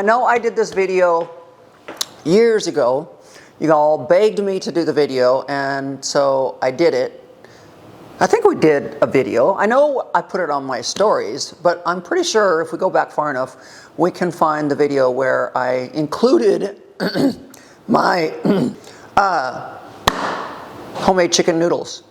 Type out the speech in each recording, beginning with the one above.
I know I did this video years ago. You all begged me to do the video, and so I did it. I think we did a video. I know I put it on my stories, but I'm pretty sure if we go back far enough, we can find the video where I included my homemade chicken noodles.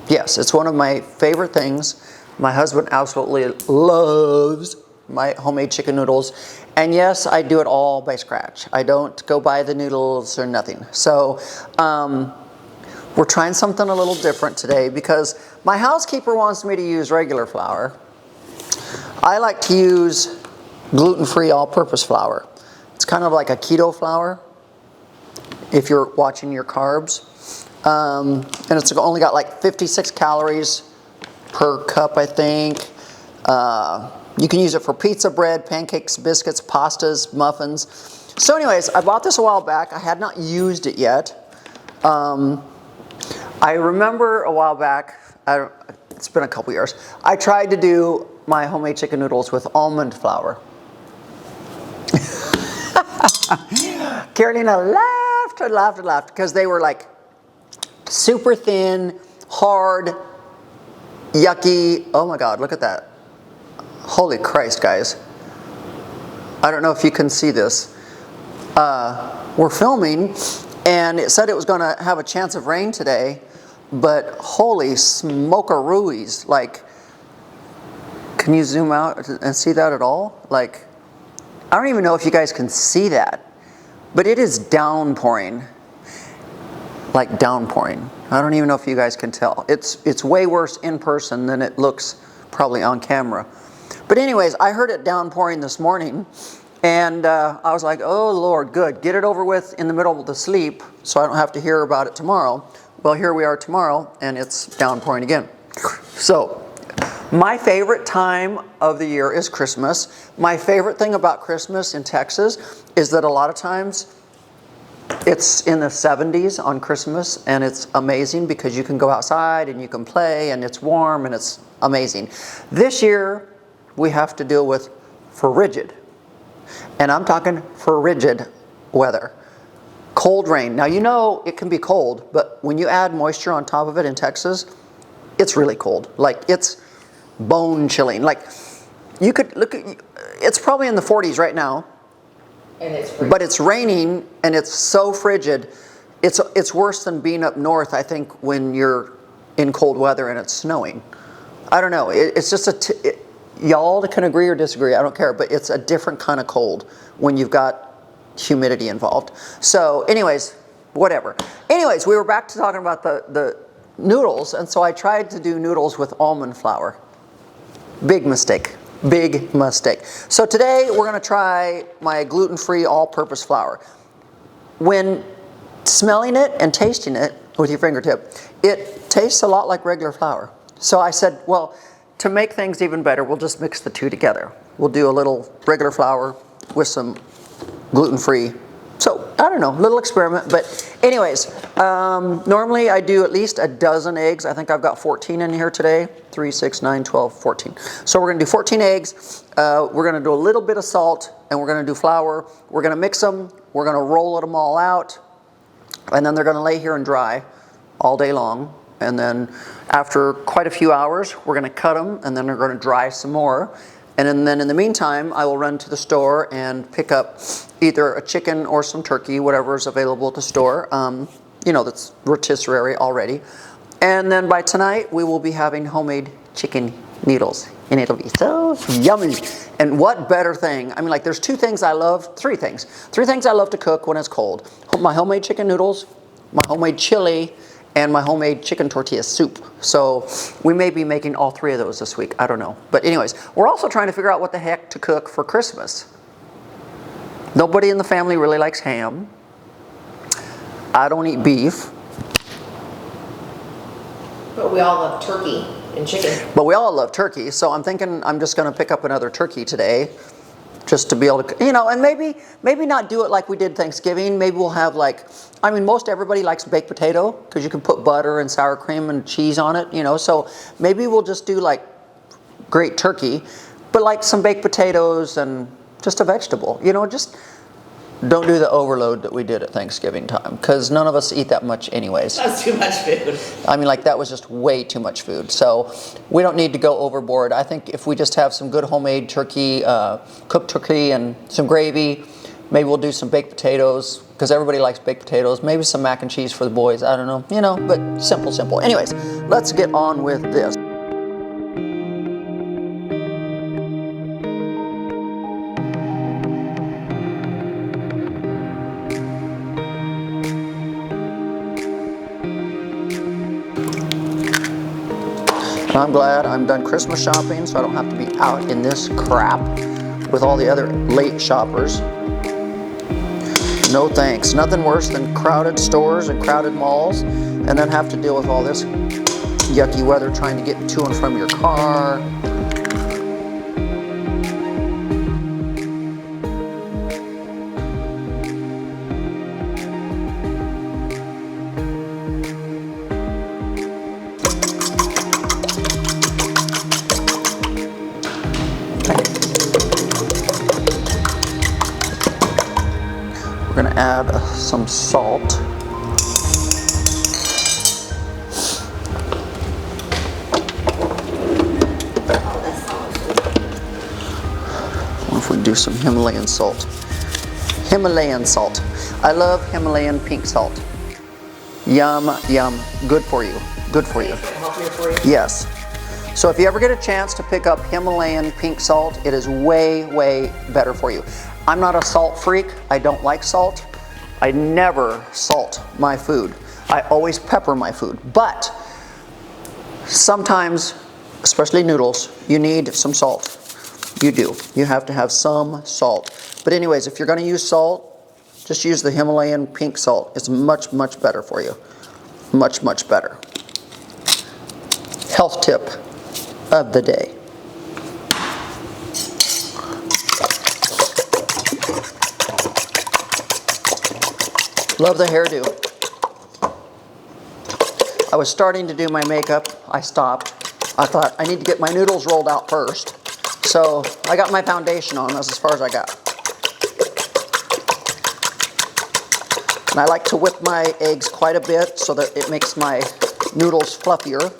Yes, it's one of my favorite things. My husband absolutely loves my homemade chicken noodles. And yes, I do it all by scratch. I don't go buy the noodles or nothing. So we're trying something a little different today because my housekeeper wants me to use regular flour. I like to use gluten-free all-purpose flour. It's kind of like a keto flour if you're watching your carbs. And it's only got like 56 calories per cup, I think. You can use it for pizza bread, pancakes, biscuits, pastas, muffins. So anyways, I bought this a while back. I had not used it yet. I remember a while back, it's been a couple years, I tried to do my homemade chicken noodles with almond flour. Carolina laughed and laughed and laughed because they were like super thin, hard, yucky. Oh my God, look at that. Holy Christ, guys. I don't know if you can see this. We're filming, and it said it was going to have a chance of rain today, but holy smoke-a-rooies. Like, can you zoom out and see that at all? Like, I don't even know if you guys can see that, but it is downpouring. Like downpouring. I don't even know if you guys can tell. It's way worse in person than it looks probably on camera. But anyways, I heard it downpouring this morning, and I was like, oh Lord, good. Get it over with in the middle of the sleep so I don't have to hear about it tomorrow. Well, here we are tomorrow, and it's downpouring again. So, my favorite time of the year is Christmas. My favorite thing about Christmas in Texas is that a lot of times it's in the 70s on Christmas, and it's amazing because you can go outside and you can play and it's warm and it's amazing. This year we have to deal with frigid, and I'm talking frigid weather. Cold rain. Now you know it can be cold, but when you add moisture on top of it in Texas, it's really cold. Like it's bone chilling. Like you could look at, it's probably in the 40s right now. And it's frigid. But it's raining and it's so frigid. It's worse than being up north, I think, when you're in cold weather and it's snowing. I don't know. It's just y'all can agree or disagree. I don't care. But it's a different kind of cold when you've got humidity involved. So anyways, whatever. Anyways, we were back to talking about the noodles. And so I tried to do noodles with almond flour. Big mistake. Big mistake. So today we're going to try my gluten-free all-purpose flour. When smelling it and tasting it with your fingertip, it tastes a lot like regular flour. So I said, well, to make things even better, we'll just mix the two together. We'll do a little regular flour with some gluten-free. So, I don't know, little experiment. But anyways, normally I do at least a dozen eggs. I think I've got 14 in here today. 3, 6, 9, 12, 14. So we're going to do 14 eggs. We're going to do a little bit of salt, and we're going to do flour. We're going to mix them. We're going to roll them all out. And then they're going to lay here and dry all day long. And then after quite a few hours, we're going to cut them, and then they're going to dry some more. And then in the meantime, I will run to the store and pick up either a chicken or some turkey, whatever is available at the store. You know, that's rotisserie already. And then by tonight, we will be having homemade chicken noodles. And it'll be so yummy. And what better thing? I mean, like, there's three things I love to cook when it's cold. My homemade chicken noodles, my homemade chili, and my homemade chicken tortilla soup. So we may be making all three of those this week. I don't know. But anyways, we're also trying to figure out what the heck to cook for Christmas. Nobody in the family really likes ham. I don't eat beef. But we all love turkey and chicken. But we all love turkey, so I'm thinking I'm just going to pick up another turkey today, just to be able to, you know, and maybe not do it like we did Thanksgiving. Maybe we'll have like, I mean, most everybody likes baked potato because you can put butter and sour cream and cheese on it, you know. So maybe we'll just do like great turkey, but like some baked potatoes and just a vegetable, you know. Just don't do the overload that we did at Thanksgiving time, because none of us eat that much anyways. That's too much food. I mean, like, that was just way too much food. So we don't need to go overboard. I think if we just have some good homemade turkey, cooked turkey and some gravy, maybe we'll do some baked potatoes, because everybody likes baked potatoes. Maybe some mac and cheese for the boys. I don't know, you know, but simple, simple. Anyways, let's get on with this. I'm glad I'm done Christmas shopping, so I don't have to be out in this crap with all the other late shoppers. No thanks. Nothing worse than crowded stores and crowded malls, and then have to deal with all this yucky weather trying to get to and from your car. We're going to add some salt. What if we do some Himalayan salt? Himalayan salt. I love Himalayan pink salt. Yum, yum. Good for you. Good for you. Healthier for you. Yes. So if you ever get a chance to pick up Himalayan pink salt, it is way, way better for you. I'm not a salt freak. I don't like salt. I never salt my food. I always pepper my food. But sometimes, especially noodles, you need some salt. You do. You have to have some salt. But anyways, if you're going to use salt, just use the Himalayan pink salt. It's much, much better for you. Much, much better. Health tip of the day. Love the hairdo. I was starting to do my makeup. I stopped. I thought I need to get my noodles rolled out first. So I got my foundation on. That's as far as I got. And I like to whip my eggs quite a bit so that it makes my noodles fluffier.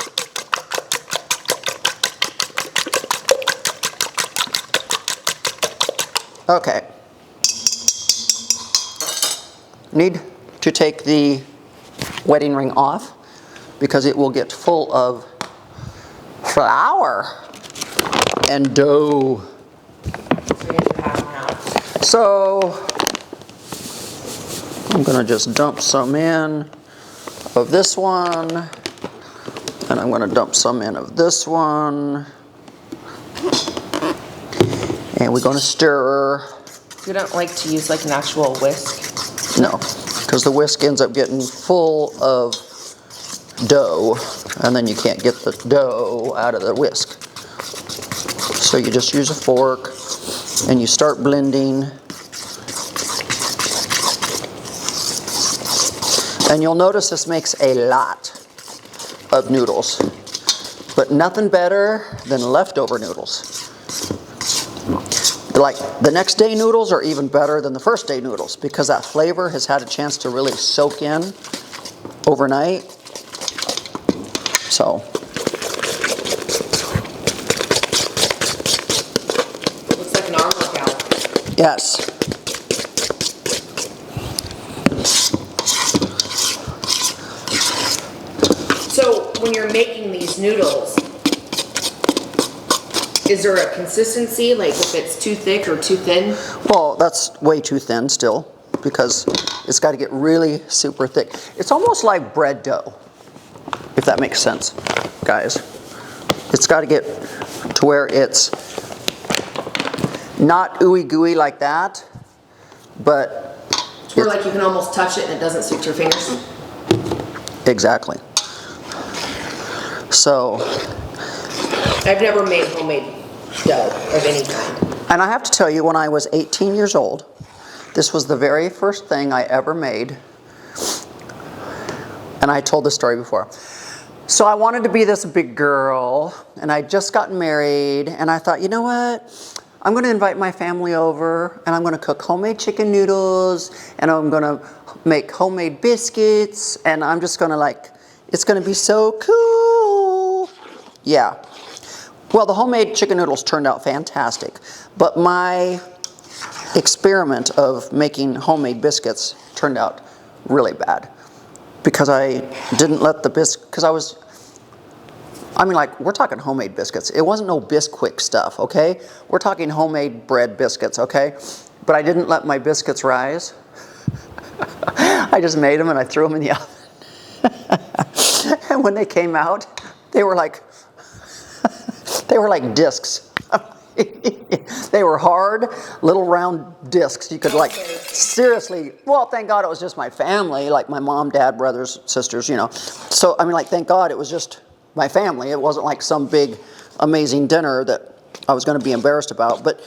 Okay. Need to take the wedding ring off because it will get full of flour and dough. So I'm going to just dump some in of this one, and I'm going to dump some in of this one, and we're going to stir. You don't like to use like an actual whisk? No, because the whisk ends up getting full of dough, and then you can't get the dough out of the whisk. So you just use a fork, and you start blending. And you'll notice this makes a lot of noodles, but nothing better than leftover noodles. Like the next day noodles are even better than the first day noodles because that flavor has had a chance to really soak in overnight. So looks like an arm workout. yes. So when you're making these noodles, is there a consistency, like if it's too thick or too thin? Well, that's way too thin still because it's got to get really super thick. It's almost like bread dough, if that makes sense, guys. It's got to get to where it's not ooey gooey like that, but Or like you can almost touch it and it doesn't stick to your fingers. Exactly. So. I've never made homemade dough of any kind. And I have to tell you, when I was 18 years old, this was the very first thing I ever made. And I told this story before. So I wanted to be this big girl, and I'd just gotten married, and I thought, you know what? I'm going to invite my family over, and I'm going to cook homemade chicken noodles, and I'm going to make homemade biscuits, and I'm just going to it's going to be so cool. Yeah. Well, the homemade chicken noodles turned out fantastic, but my experiment of making homemade biscuits turned out really bad because I didn't let the biscuit, we're talking homemade biscuits. It wasn't no Bisquick stuff, okay? We're talking homemade bread biscuits, okay? But I didn't let my biscuits rise. I just made them and I threw them in the oven. And when they came out, they were like discs. They were hard, little round discs. You could seriously, well, thank God it was just my family, like my mom, dad, brothers, sisters, you know. So, thank God it was just my family. It wasn't like some big, amazing dinner that I was going to be embarrassed about. But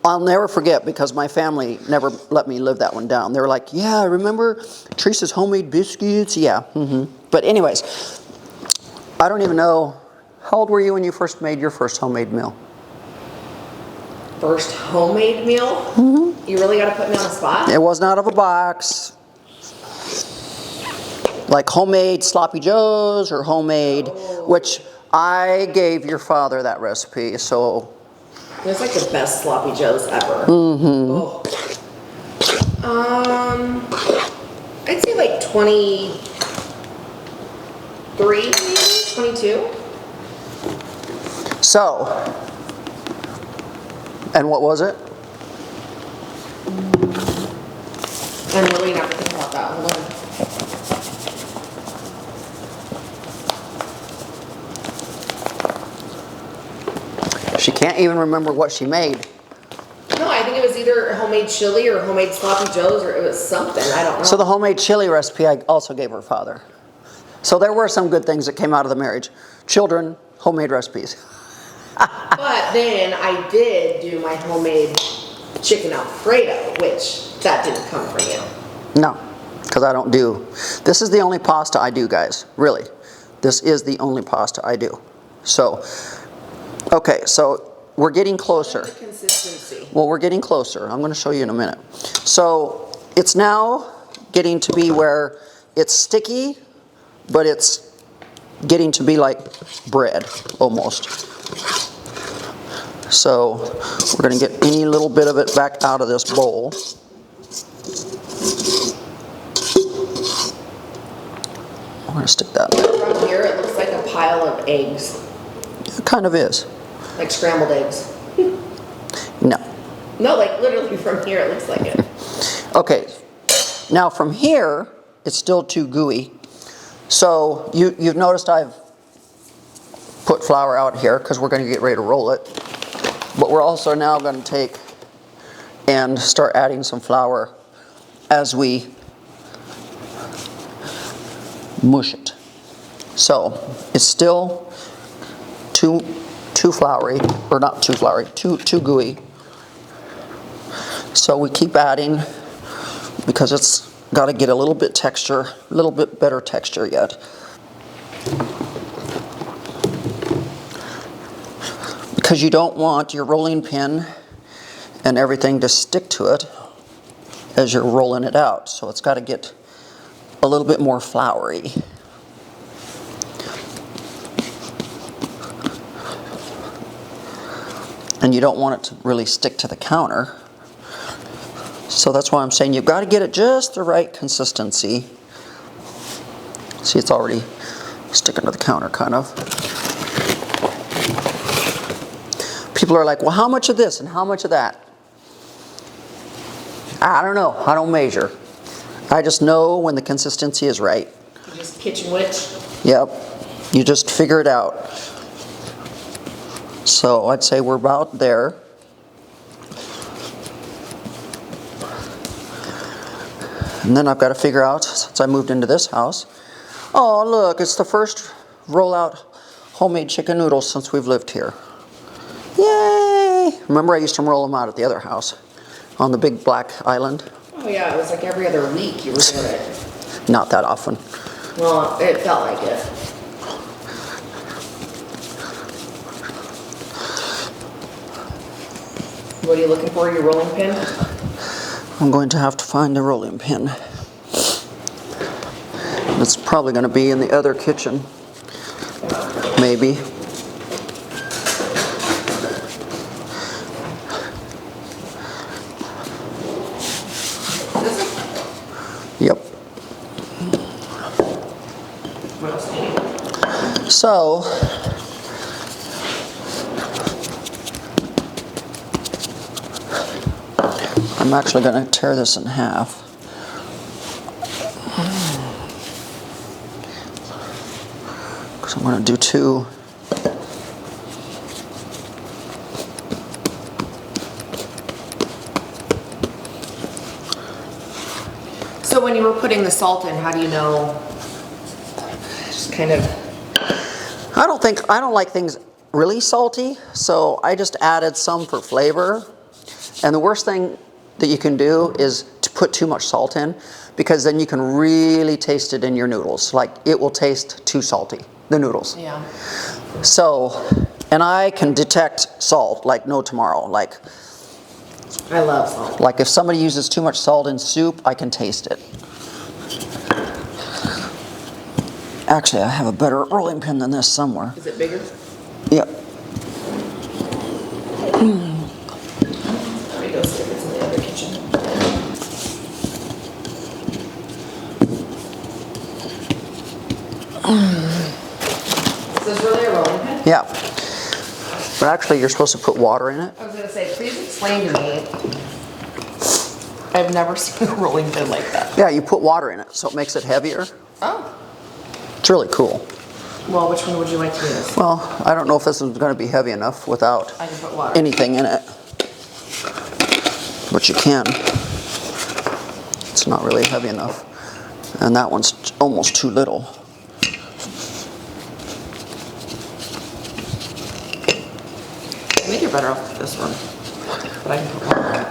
I'll never forget because my family never let me live that one down. They were like, yeah, remember Teresa's homemade biscuits? Yeah. But anyways, I don't even know. How old were you when you first made your first homemade meal? First homemade meal? You really got to put me on the spot? It wasn't out of a box. Like homemade sloppy joes or homemade, which I gave your father that recipe, so. It's like the best sloppy joes ever. I'd say like 23, maybe 22. So, and what was it? I'm really gonna have to think about that one. She can't even remember what she made. No, I think it was either homemade chili or homemade sloppy joes, or it was something. I don't know. So the homemade chili recipe I also gave her father. So there were some good things that came out of the marriage. Children, homemade recipes. But then I did do my homemade chicken Alfredo, which that didn't come from you. No, because I don't do. This is the only pasta I do, guys. Really. This is the only pasta I do. So, okay, so we're getting closer. The consistency. Well, we're getting closer. I'm going to show you in a minute. So it's now getting to be where it's sticky, but it's getting to be like bread almost. So we're going to get any little bit of it back out of this bowl. I'm going to stick that there. From here, it looks like a pile of eggs. It kind of is. Like scrambled eggs. No. No, like literally from here, it looks like it. Okay. Now from here, it's still too gooey. So you've noticed I've put flour out here because we're going to get ready to roll it. But we're also now going to take and start adding some flour as we mush it. So it's still too floury, or not too floury, too gooey. So we keep adding because it's got to get a little bit better texture yet. Because you don't want your rolling pin and everything to stick to it as you're rolling it out. So it's got to get a little bit more floury. And you don't want it to really stick to the counter. So that's why I'm saying you've got to get it just the right consistency. See, it's already sticking to the counter, kind of. People are like, well, how much of this and how much of that? I don't know. I don't measure. I just know when the consistency is right. You just kitchen witch? Yep. You just figure it out. So I'd say we're about there. And then I've got to figure out, since I moved into this house, oh look, it's the first rollout homemade chicken noodles since we've lived here. Yay! Remember I used to roll them out at the other house on the big black island? Oh yeah, it was like every other week you were doing it. Not that often. Well, it felt like it. What are you looking for? Your rolling pin? I'm going to have to find a rolling pin. It's probably going to be in the other kitchen. Maybe. Yep. What else do you need? So, I'm actually going to tear this in half. Because I'm going to do two. So when you were putting the salt in, how do you know? Just kind of. I don't like things really salty, so I just added some for flavor. And the worst thing that you can do is to put too much salt in, because then you can really taste it in your noodles. Like, it will taste too salty, the noodles. Yeah. So, and I can detect salt like no tomorrow. Like I love salt. if somebody uses too much salt in soup, I can taste it. Actually, I have a better rolling pin than this somewhere. Is it bigger? Yep. Let me go see if it's in the other kitchen. Is this really a rolling pin? Yeah. But actually, you're supposed to put water in it. I was going to say, please explain to me. I've never seen a rolling pin like that. Yeah, you put water in it, so it makes it heavier. Oh. It's really cool. Well, which one would you like to use? Well, I don't know if this is going to be heavy enough without I can put water. anything in it. But you can. It's not really heavy enough. And that one's almost too little. I think you're better off with this one. But I can put water in it.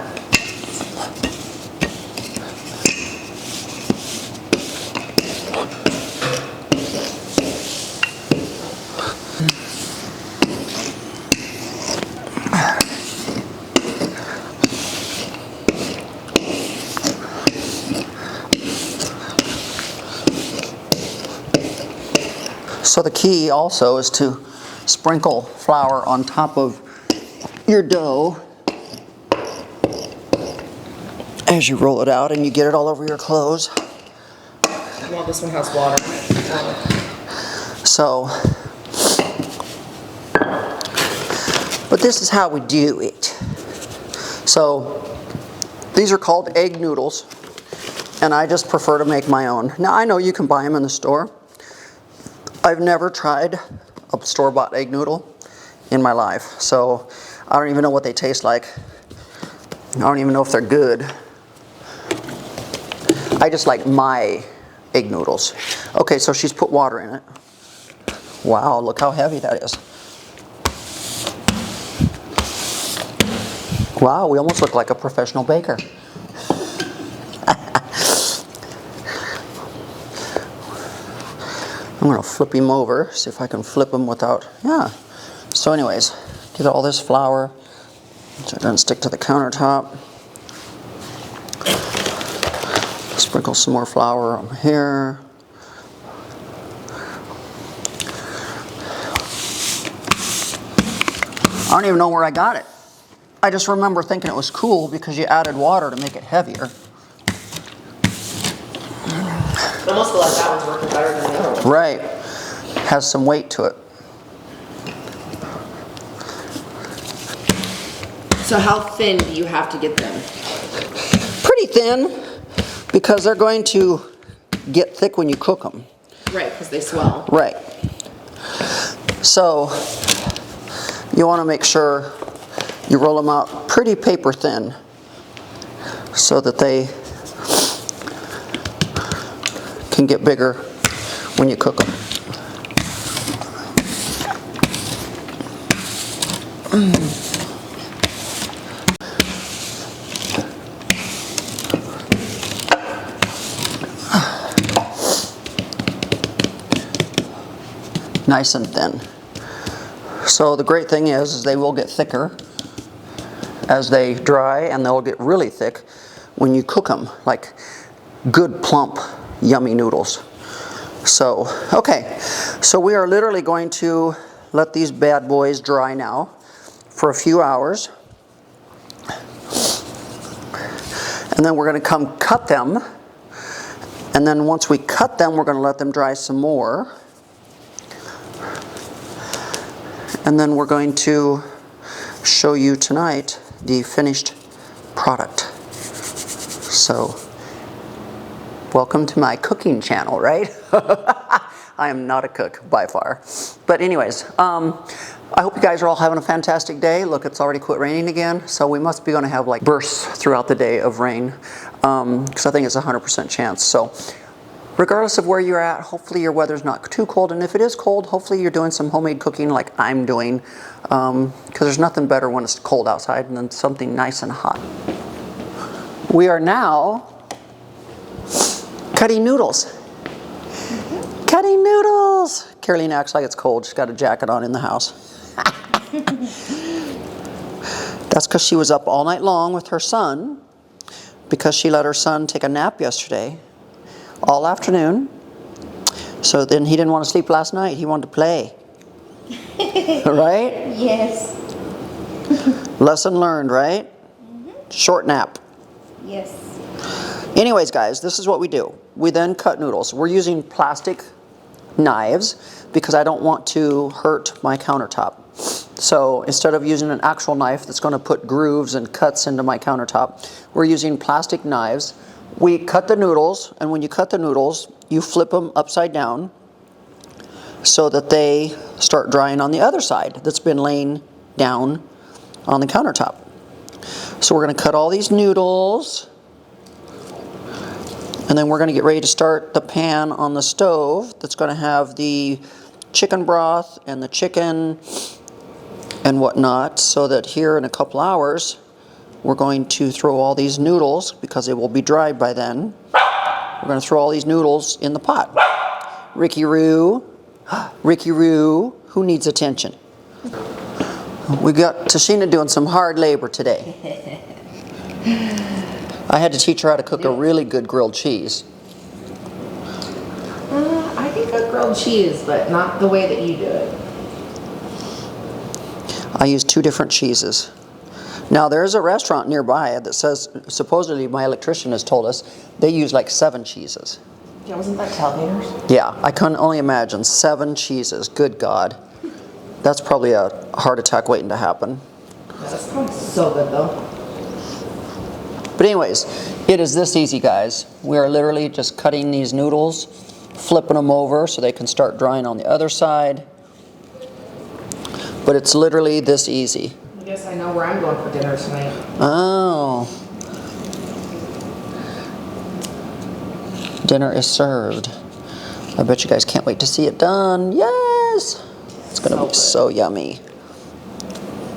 So the key also is to sprinkle flour on top of your dough as you roll it out, and you get it all over your clothes. Well, this one has water. So, but this is how we do it. So, these are called egg noodles, and I just prefer to make my own. Now, I know you can buy them in the store. I've never tried a store-bought egg noodle in my life, so I don't even know what they taste like. I don't even know if they're good. I just like my egg noodles. Okay, so she's put water in it. Wow, look how heavy that is. Wow, we almost look like a professional baker. I'm going to flip him over, see if I can flip him without, yeah. So anyways, get all this flour so it doesn't stick to the countertop. Sprinkle some more flour on here. I don't even know where I got it. I just remember thinking it was cool because you added water to make it heavier. I almost feel like that one's working better than the other one. Right. Has some weight to it. So how thin do you have to get them? Pretty thin, because they're going to get thick when you cook them. Right, because they swell. Right. So you want to make sure you roll them out pretty paper thin so that they can get bigger when you cook them. Nice and thin. So the great thing is they will get thicker as they dry, and they'll get really thick when you cook them, like good plump yummy noodles. So okay, so we are literally going to let these bad boys dry now for a few hours, and then we're going to come cut them, and then once we cut them we're going to let them dry some more. And then we're going to show you tonight the finished product. So, welcome to my cooking channel, right? I am not a cook by far. But anyways, I hope you guys are all having a fantastic day. Look, it's already quit raining again, so we must be going to have like bursts throughout the day of rain, because I think it's a 100% chance. So, regardless of where you're at, hopefully your weather's not too cold, and if it is cold, hopefully you're doing some homemade cooking like I'm doing, because there's nothing better when it's cold outside than something nice and hot. We are now cutting noodles. Cutting noodles! Caroline acts like it's cold. She's got a jacket on in the house. That's because she was up all night long with her son, because she let her son take a nap yesterday. All afternoon. So then he didn't want to sleep last night. He wanted to play. Right? Yes. Lesson learned, right? Mm-hmm. Short nap. Yes. Anyways, guys, this is what we do. We then cut noodles. We're using plastic knives because I don't want to hurt my countertop. So instead of using an actual knife that's going to put grooves and cuts into my countertop, we're using plastic knives. We cut the noodles, and when you cut the noodles, you flip them upside down so that they start drying on the other side that's been laying down on the countertop. So we're going to cut all these noodles, and then we're going to get ready to start the pan on the stove that's going to have the chicken broth and the chicken and whatnot, so that here in a couple hours we're going to throw all these noodles, because they will be dried by then. We're going to throw all these noodles in the pot. Ricky Roo, Ricky Roo, who needs attention? We got Tashina doing some hard labor today. I had to teach her how to cook a really good grilled cheese. I can cook grilled cheese, but not the way that you do it. I use 2 different cheeses. Now there's a restaurant nearby that says, supposedly my electrician has told us, they use like 7 cheeses. Yeah, wasn't that Tailgaters? Yeah, I can only imagine 7 cheeses. Good God. That's probably a heart attack waiting to happen. That's probably so good though. But anyways, it is this easy, guys. We are literally just cutting these noodles, flipping them over so they can start drying on the other side. But it's literally this easy. I guess I know where I'm going for dinner tonight. Oh. Dinner is served. I bet you guys can't wait to see it done. Yes! It's going to be so yummy.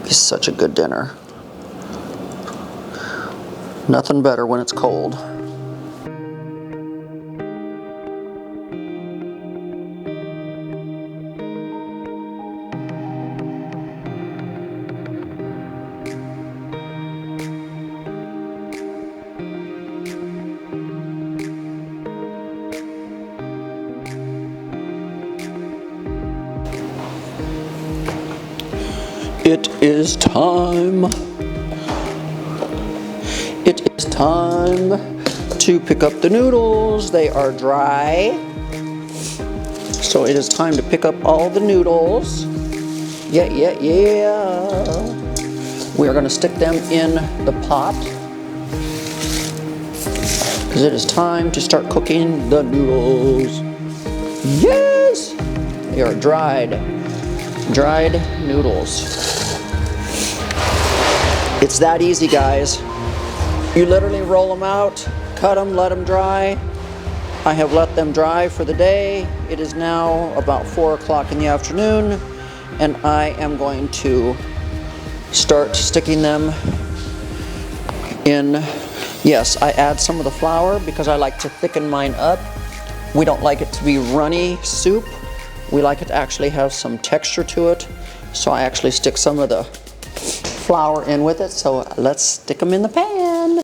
It's such a good dinner. Nothing better when it's cold. It is time. It is time to pick up the noodles. They are dry. So it is time to pick up all the noodles. Yeah. We are going to stick them in the pot, because it is time to start cooking the noodles. Yes! They are dried noodles. It's that easy, guys. You literally roll them out, cut them, let them dry, I have let them dry for the day. It is now about 4 o'clock in the afternoon, and I am going to start sticking them in. Yes, I add some of the flour because I like to thicken mine up. We don't like it to be runny soup. We like it to actually have some texture to it. So I actually stick some of the flour in with it. So let's stick them in the pan.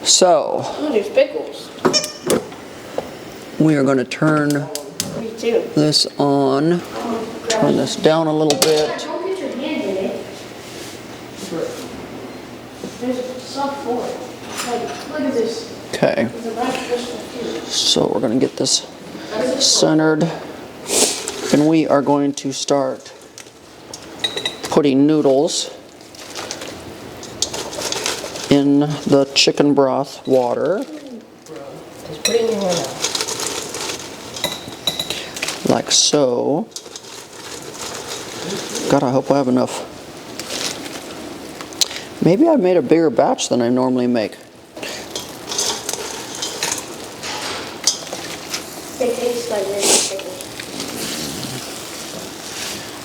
So there's pickles. We are going to turn this on. Turn this down a little bit. Don't get your hand in it. There's a sub for it. Like, look at this. Okay. There's a bunch of fish. So we're going to get this centered. And we are going to start putting noodles in the chicken broth water. Just put it in your hand now. Like so. God, I hope I have enough. Maybe I made a bigger batch than I normally make. It tastes like this.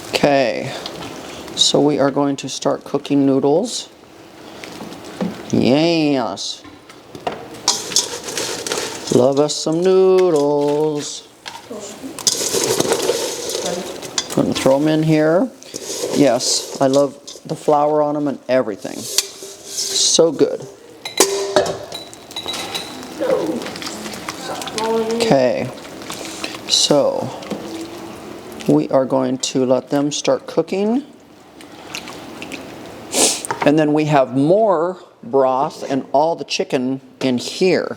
Okay, so we are going to start cooking noodles. Yes. Love us some noodles. Going to throw them in here. Yes, I love the flour on them and everything. So good. Okay, so we are going to let them start cooking. And then we have more broth and all the chicken in here,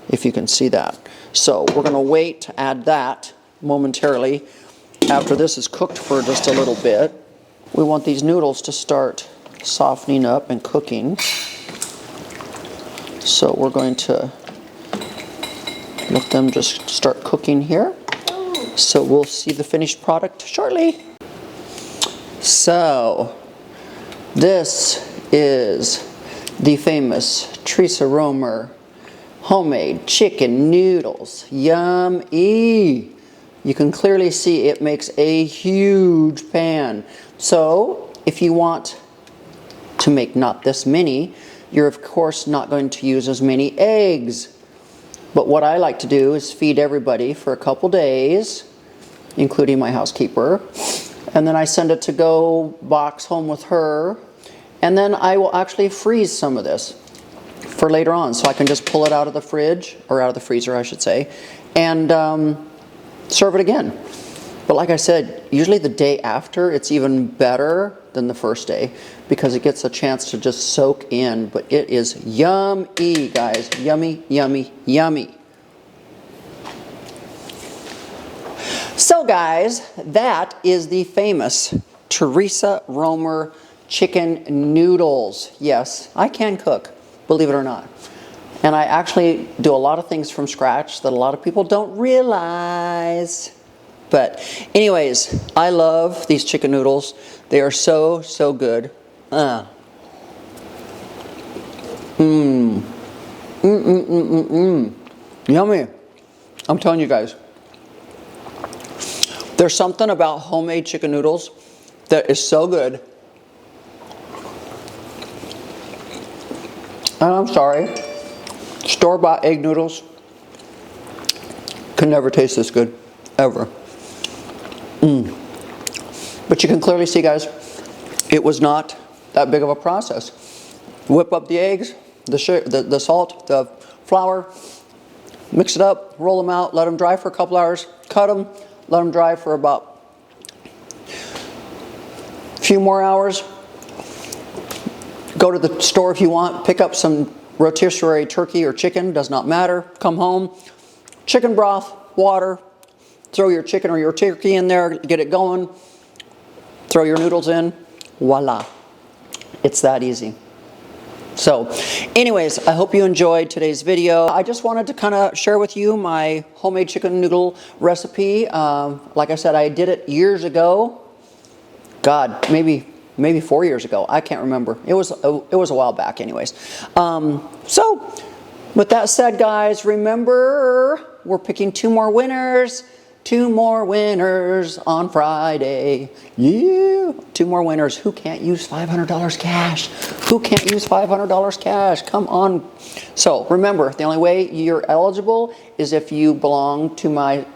if you can see that. So we're going to wait to add that momentarily after this is cooked for just a little bit. We want these noodles to start softening up and cooking. So we're going to let them just start cooking here. So we'll see the finished product shortly. So this is the famous Teresa Romer homemade chicken noodles. Yummy! You can clearly see it makes a huge pan. So if you want to make not this many, you're of course not going to use as many eggs. But what I like to do is feed everybody for a couple days, including my housekeeper. And then I send a to-go box home with her. And then I will actually freeze some of this for later on. So I can just pull it out of the fridge, or out of the freezer I should say, and serve it again. But like I said, usually the day after, it's even better than the first day because it gets a chance to just soak in. But it is yummy, guys. Yummy, yummy, yummy. So guys, that is the famous Teresa Romer chicken noodles. Yes, I can cook, believe it or not. And I actually do a lot of things from scratch that a lot of people don't realize. But anyways, I love these chicken noodles. They are so, so good. Yummy. I'm telling you guys. There's something about homemade chicken noodles that is so good. And I'm sorry, store-bought egg noodles can never taste this good, ever. But you can clearly see, guys, it was not that big of a process. Whip up the eggs, the salt, the flour, mix it up, roll them out, let them dry for a couple hours, cut them, let them dry for about a few more hours. Go to the store if you want, pick up some rotisserie turkey or chicken, does not matter. Come home, chicken broth, water, throw your chicken or your turkey in there, get it going, throw your noodles in, voila. It's that easy. So anyways, I hope you enjoyed today's video. I just wanted to kind of share with you my homemade chicken noodle recipe. Like I said, I did it years ago. God, maybe 4 years ago. I can't remember. It was a while back anyways. So With that said, guys, remember, we're picking 2 more winners. 2 more winners on Friday. Yeah. 2 more winners. Who can't use $500 cash? Who can't use $500 cash? Come on. So remember, the only way you're eligible is if you belong to my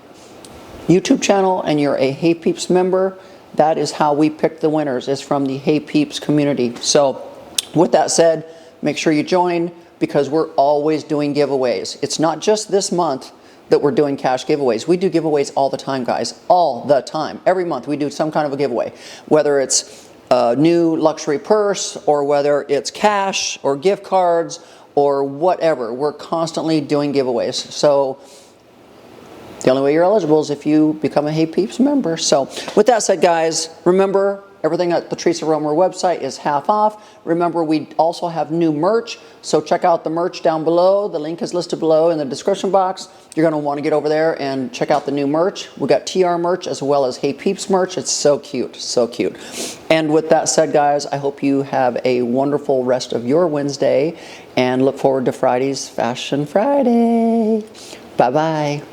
YouTube channel and you're a Hey Peeps member. That is how we pick the winners, is from the Hey Peeps community. So with that said, make sure you join, because we're always doing giveaways. It's not just this month that we're doing cash giveaways. We do giveaways all the time, guys. All the time. Every month we do some kind of a giveaway. Whether it's a new luxury purse, or whether it's cash or gift cards or whatever. We're constantly doing giveaways. So the only way you're eligible is if you become a Hey Peeps member. So with that said, guys, remember, everything at the Teresa Romer website is half off. Remember, we also have new merch, so check out the merch down below. The link is listed below in the description box. You're going to want to get over there and check out the new merch. We got TR merch as well as Hey Peeps merch. It's so cute, so cute. And with that said, guys, I hope you have a wonderful rest of your Wednesday, and look forward to Friday's Fashion Friday. Bye-bye.